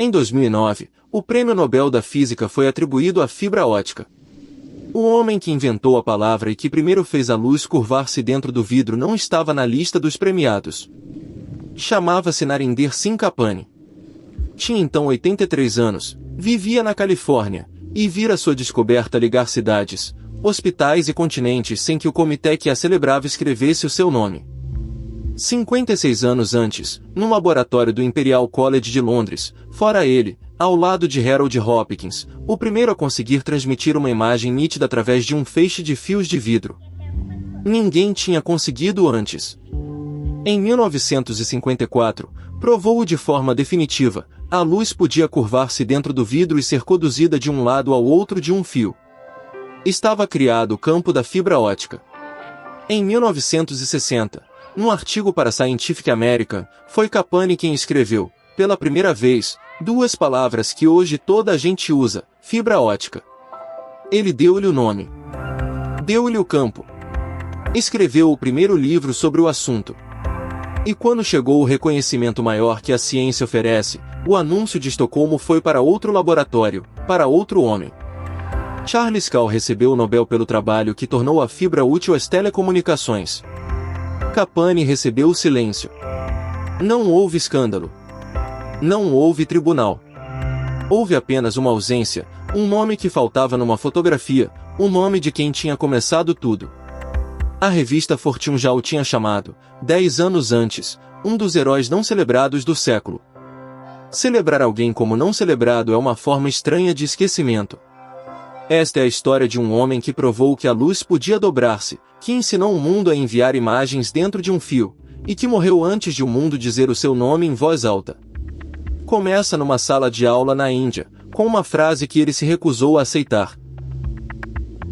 Em 2009, o Prêmio Nobel da Física foi atribuído à fibra ótica. O homem que inventou a palavra e que primeiro fez a luz curvar-se dentro do vidro não estava na lista dos premiados. Chamava-se Narinder Singh Kapani. Tinha então 83 anos, vivia na Califórnia, e vira sua descoberta ligar cidades, hospitais e continentes sem que o comitê que a celebrava escrevesse o seu nome. 56 anos antes, num laboratório do Imperial College de Londres, fora ele, ao lado de Harold Hopkins, o primeiro a conseguir transmitir uma imagem nítida através de um feixe de fios de vidro. Ninguém tinha conseguido antes. Em 1954, provou-o de forma definitiva: a luz podia curvar-se dentro do vidro e ser conduzida de um lado ao outro de um fio. Estava criado o campo da fibra ótica. Em 1960, num artigo para Scientific American, foi Kapani quem escreveu, pela primeira vez, duas palavras que hoje toda a gente usa: fibra ótica. Ele deu-lhe o nome. Deu-lhe o campo. Escreveu o primeiro livro sobre o assunto. E quando chegou o reconhecimento maior que a ciência oferece, o anúncio de Estocolmo foi para outro laboratório, para outro homem. Charles Kahl recebeu o Nobel pelo trabalho que tornou a fibra útil às telecomunicações. Kapani recebeu o silêncio. Não houve escândalo. Não houve tribunal. Houve apenas uma ausência, um nome que faltava numa fotografia, o nome de quem tinha começado tudo. A revista Fortune já o tinha chamado, 10 anos antes, um dos heróis não celebrados do século. Celebrar alguém como não celebrado é uma forma estranha de esquecimento. Esta é a história de um homem que provou que a luz podia dobrar-se, que ensinou o mundo a enviar imagens dentro de um fio, e que morreu antes de o mundo dizer o seu nome em voz alta. Começa numa sala de aula na Índia, com uma frase que ele se recusou a aceitar.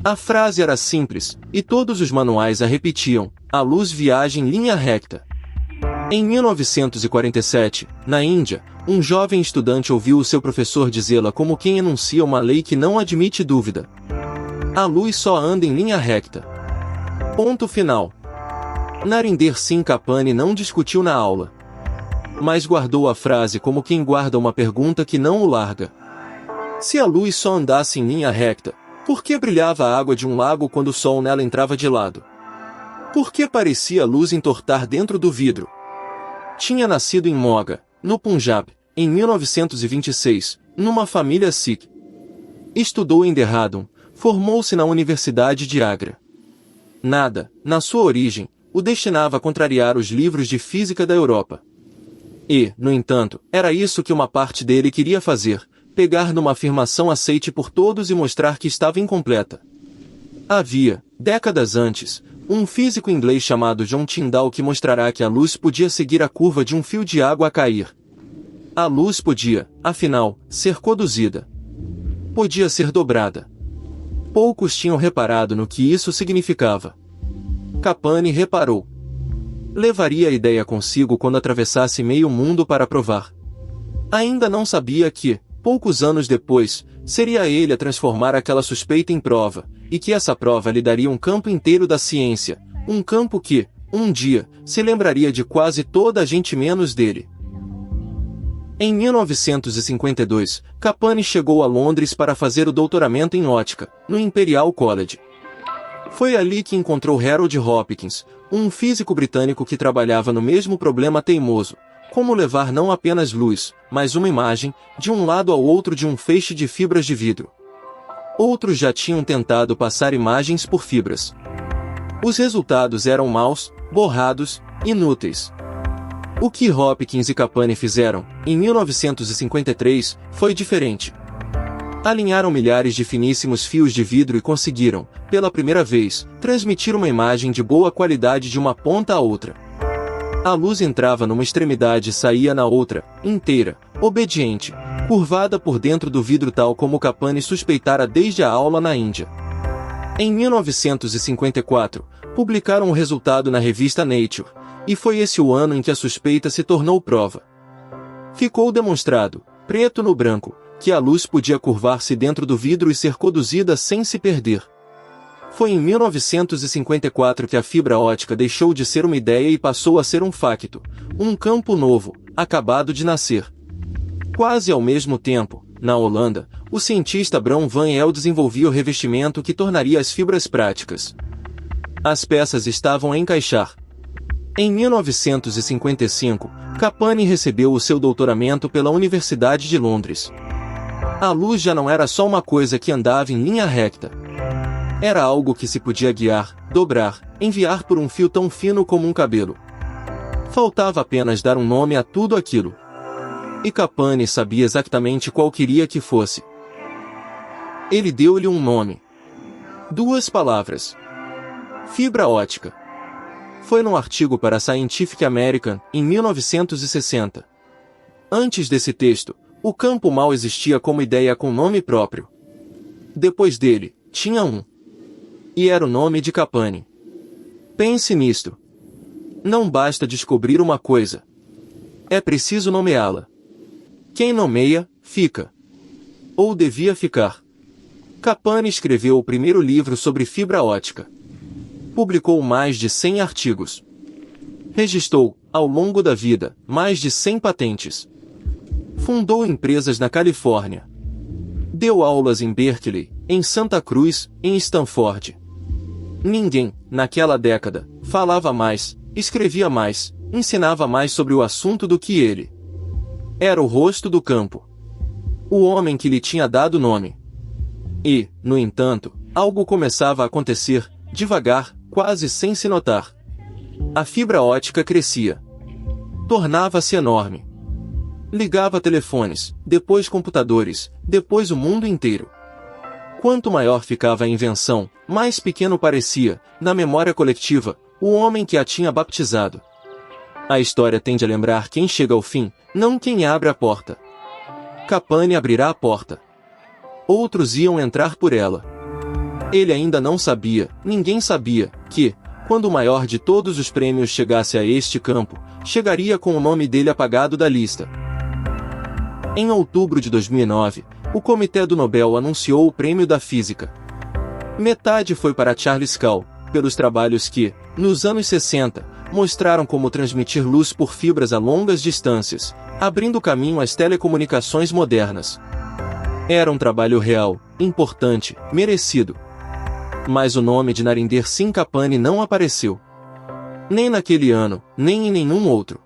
A frase era simples, e todos os manuais a repetiam: a luz viaja em linha reta. Em 1947, na Índia, um jovem estudante ouviu o seu professor dizê-la como quem enuncia uma lei que não admite dúvida. A luz só anda em linha reta. Ponto final. Narinder Singh Kapani não discutiu na aula, mas guardou a frase como quem guarda uma pergunta que não o larga. Se a luz só andasse em linha reta, por que brilhava a água de um lago quando o sol nela entrava de lado? Por que parecia a luz entortar dentro do vidro? Tinha nascido em Moga, no Punjab, em 1926, numa família Sikh. Estudou em Dehradun, formou-se na Universidade de Agra. Nada, na sua origem, o destinava a contrariar os livros de física da Europa. E, no entanto, era isso que uma parte dele queria fazer: pegar numa afirmação aceite por todos e mostrar que estava incompleta. Havia, décadas antes, um físico inglês chamado John Tyndall que mostrará que a luz podia seguir a curva de um fio de água a cair. A luz podia, afinal, ser conduzida. Podia ser dobrada. Poucos tinham reparado no que isso significava. Kapani reparou. Levaria a ideia consigo quando atravessasse meio mundo para provar. Ainda não sabia que, poucos anos depois, seria ele a transformar aquela suspeita em prova, e que essa prova lhe daria um campo inteiro da ciência, um campo que, um dia, se lembraria de quase toda a gente menos dele. Em 1952, Kapani chegou a Londres para fazer o doutoramento em ótica, no Imperial College. Foi ali que encontrou Harold Hopkins, um físico britânico que trabalhava no mesmo problema teimoso: como levar não apenas luz, mas uma imagem, de um lado ao outro de um feixe de fibras de vidro. Outros já tinham tentado passar imagens por fibras. Os resultados eram maus, borrados, inúteis. O que Hopkins e Kapani fizeram, em 1953, foi diferente. Alinharam milhares de finíssimos fios de vidro e conseguiram, pela primeira vez, transmitir uma imagem de boa qualidade de uma ponta a outra. A luz entrava numa extremidade e saía na outra, inteira, obediente, curvada por dentro do vidro tal como Kapani suspeitara desde a aula na Índia. Em 1954, publicaram o resultado na revista Nature, e foi esse o ano em que a suspeita se tornou prova. Ficou demonstrado, preto no branco, que a luz podia curvar-se dentro do vidro e ser conduzida sem se perder. Foi em 1954 que a fibra ótica deixou de ser uma ideia e passou a ser um facto, um campo novo, acabado de nascer. Quase ao mesmo tempo, na Holanda, o cientista Bram van El desenvolvia o revestimento que tornaria as fibras práticas. As peças estavam a encaixar. Em 1955, Capani recebeu o seu doutoramento pela Universidade de Londres. A luz já não era só uma coisa que andava em linha reta. Era algo que se podia guiar, dobrar, enviar por um fio tão fino como um cabelo. Faltava apenas dar um nome a tudo aquilo. E Capani sabia exatamente qual queria que fosse. Ele deu-lhe um nome. 2 palavras. Fibra ótica. Foi num artigo para Scientific American, em 1960. Antes desse texto, o campo mal existia como ideia com nome próprio. Depois dele, tinha um. E era o nome de Capani. Pense nisto. Não basta descobrir uma coisa. É preciso nomeá-la. Quem nomeia, fica. Ou devia ficar. Capani escreveu o primeiro livro sobre fibra ótica. Publicou mais de 100 artigos. Registrou, ao longo da vida, mais de 100 patentes. Fundou empresas na Califórnia. Deu aulas em Berkeley, em Santa Cruz, em Stanford. Ninguém, naquela década, falava mais, escrevia mais, ensinava mais sobre o assunto do que ele. Era o rosto do campo. O homem que lhe tinha dado nome. E, no entanto, algo começava a acontecer, devagar, quase sem se notar. A fibra ótica crescia. Tornava-se enorme. Ligava telefones, depois computadores, depois o mundo inteiro. Quanto maior ficava a invenção, mais pequeno parecia, na memória coletiva, o homem que a tinha baptizado. A história tende a lembrar quem chega ao fim, não quem abre a porta. Capani abrirá a porta. Outros iam entrar por ela. Ele ainda não sabia, ninguém sabia, que, quando o maior de todos os prêmios chegasse a este campo, chegaria com o nome dele apagado da lista. Em outubro de 2009, o Comitê do Nobel anunciou o Prêmio da Física. Metade foi para Charles Kahl, pelos trabalhos que, nos anos 60, mostraram como transmitir luz por fibras a longas distâncias, abrindo caminho às telecomunicações modernas. Era um trabalho real, importante, merecido. Mas o nome de Narinder Singh Capani não apareceu. Nem naquele ano, nem em nenhum outro.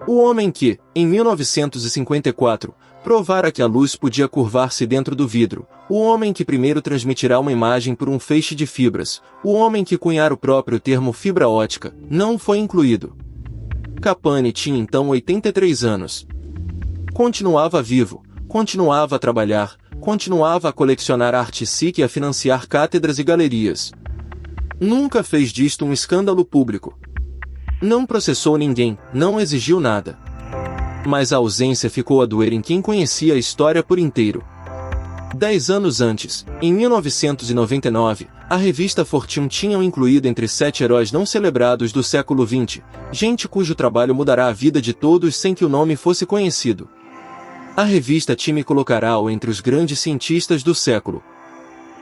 O homem que, em 1954, provara que a luz podia curvar-se dentro do vidro, o homem que primeiro transmitirá uma imagem por um feixe de fibras, o homem que cunhara o próprio termo fibra ótica, não foi incluído. Capani tinha então 83 anos. Continuava vivo, continuava a trabalhar, continuava a colecionar arte SIC e a financiar cátedras e galerias. Nunca fez disto um escândalo público. Não processou ninguém, não exigiu nada. Mas a ausência ficou a doer em quem conhecia a história por inteiro. 10 anos antes, em 1999, a revista Fortune tinha o incluído entre 7 heróis não celebrados do século XX, gente cujo trabalho mudará a vida de todos sem que o nome fosse conhecido. A revista Time colocará-o entre os grandes cientistas do século.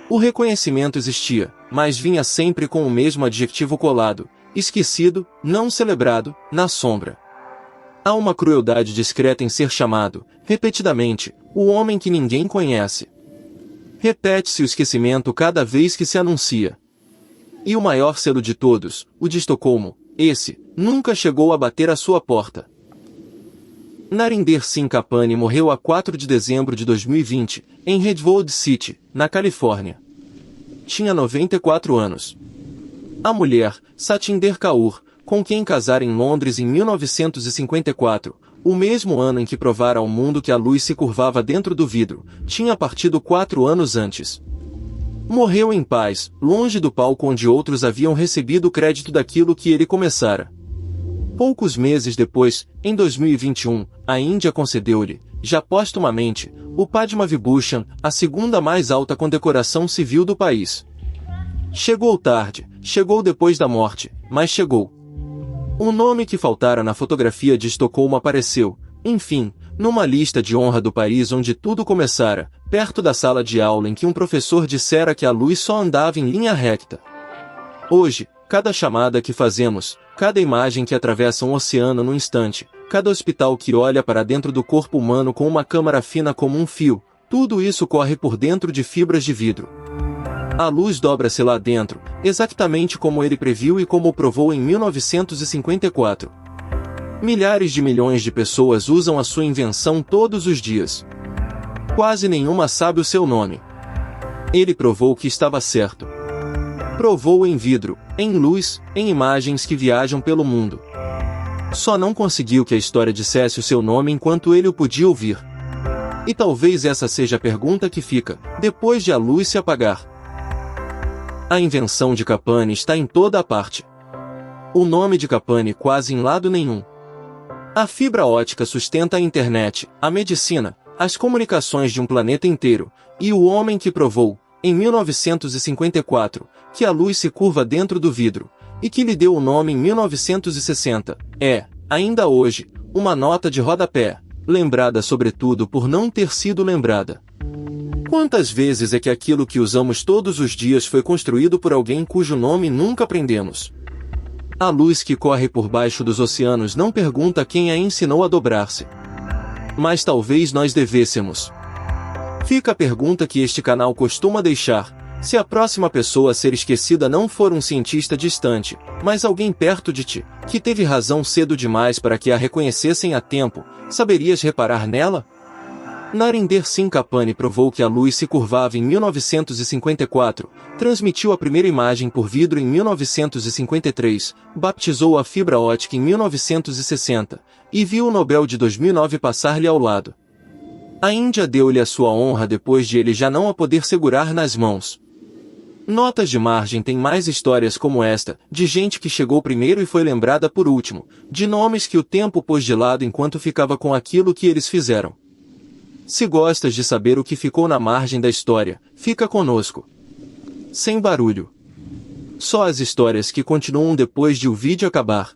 O reconhecimento existia, mas vinha sempre com o mesmo adjetivo colado, esquecido, não celebrado, na sombra. Há uma crueldade discreta em ser chamado, repetidamente, o homem que ninguém conhece. Repete-se o esquecimento cada vez que se anuncia. E o maior selo de todos, o de Estocolmo, esse, nunca chegou a bater à sua porta. Narinder Singh Capani morreu a 4 de dezembro de 2020, em Redwood City, na Califórnia. Tinha 94 anos. A mulher, Satinder Kaur, com quem casara em Londres em 1954, o mesmo ano em que provara ao mundo que a luz se curvava dentro do vidro, tinha partido 4 anos antes. Morreu em paz, longe do palco onde outros haviam recebido o crédito daquilo que ele começara. Poucos meses depois, em 2021, a Índia concedeu-lhe, já póstumamente, o Padma Vibhushan, a segunda mais alta condecoração civil do país. Chegou tarde, chegou depois da morte, mas chegou. O nome que faltara na fotografia de Estocolmo apareceu, enfim, numa lista de honra do país onde tudo começara, perto da sala de aula em que um professor dissera que a luz só andava em linha reta. Hoje, cada chamada que fazemos, cada imagem que atravessa um oceano num instante, cada hospital que olha para dentro do corpo humano com uma câmara fina como um fio, tudo isso corre por dentro de fibras de vidro. A luz dobra-se lá dentro, exatamente como ele previu e como provou em 1954. Milhares de milhões de pessoas usam a sua invenção todos os dias. Quase nenhuma sabe o seu nome. Ele provou que estava certo. Provou em vidro, em luz, em imagens que viajam pelo mundo. Só não conseguiu que a história dissesse o seu nome enquanto ele o podia ouvir. E talvez essa seja a pergunta que fica, depois de a luz se apagar. A invenção de Capani está em toda a parte. O nome de Capani quase em lado nenhum. A fibra ótica sustenta a internet, a medicina, as comunicações de um planeta inteiro, e o homem que provou, em 1954, que a luz se curva dentro do vidro, e que lhe deu o nome em 1960, é, ainda hoje, uma nota de rodapé, lembrada sobretudo por não ter sido lembrada. Quantas vezes é que aquilo que usamos todos os dias foi construído por alguém cujo nome nunca aprendemos? A luz que corre por baixo dos oceanos não pergunta quem a ensinou a dobrar-se. Mas talvez nós devêssemos. Fica a pergunta que este canal costuma deixar: se a próxima pessoa a ser esquecida não for um cientista distante, mas alguém perto de ti, que teve razão cedo demais para que a reconhecessem a tempo, saberias reparar nela? Narinder Singh Kapani provou que a luz se curvava em 1954, transmitiu a primeira imagem por vidro em 1953, baptizou a fibra ótica em 1960, e viu o Nobel de 2009 passar-lhe ao lado. A Índia deu-lhe a sua honra depois de ele já não a poder segurar nas mãos. Notas de margem têm mais histórias como esta, de gente que chegou primeiro e foi lembrada por último, de nomes que o tempo pôs de lado enquanto ficava com aquilo que eles fizeram. Se gostas de saber o que ficou na margem da história, fica conosco. Sem barulho. Só as histórias que continuam depois de o vídeo acabar.